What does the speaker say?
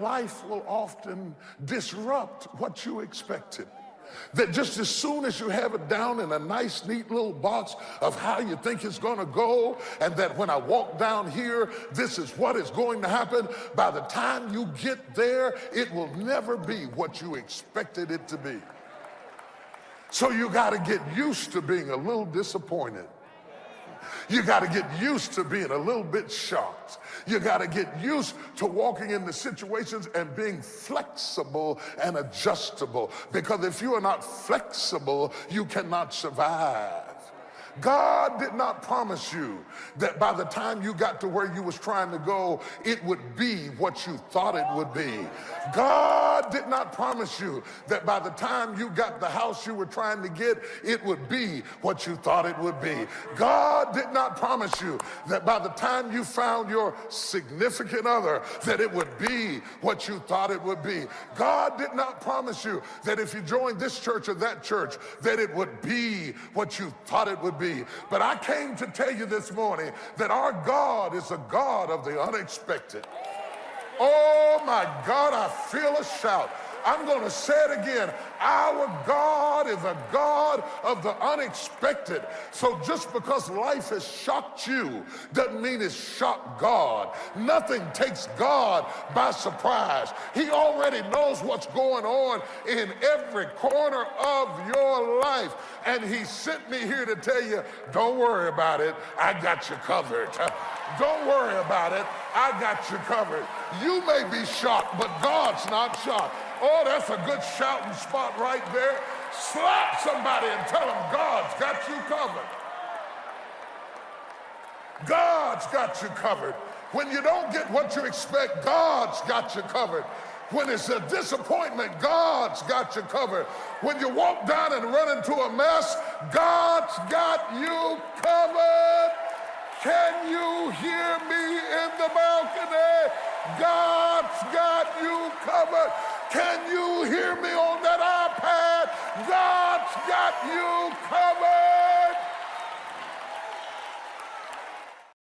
life will often disrupt what you expected. That just as soon as you have it down in a nice, neat little box of how you think it's going to go, and that when I walk down here, this is what is going to happen, by the time you get there, it will never be what you expected it to be. So you got to get used to being a little disappointed. You got to get used to being a little bit shocked. You got to get used to walking into situations and being flexible and adjustable. Because if you are not flexible, you cannot survive. God did not promise you that by the time you got to where you was trying to go, it would be what you thought it would be. God did not promise you that by the time you got the house you were trying to get, it would be what you thought it would be. God did not promise you that by the time you found your significant other, that it would be what you thought it would be. God did not promise you that if you joined this church or that church, that it would be what you thought it would be. But I came to tell you this morning that our God is a God of the unexpected. Oh my God, I feel a shout. I'm going to say it again. Our God is a God of the unexpected. So just because life has shocked you doesn't mean it's shocked God. Nothing takes God by surprise. He already knows what's going on in every corner of your life. And he sent me here to tell you, don't worry about it. I got you covered. Don't worry about it. I got you covered. You may be shocked, but God's not shocked. Oh, that's a good shouting spot right there. Slap somebody and tell them God's got you covered. God's got you covered. When you don't get what you expect, God's got you covered. When it's a disappointment, God's got you covered. When you walk down and run into a mess, God's got you covered. Can you hear me in the balcony? God's got you covered. Can you hear me on that iPad? God's got you covered.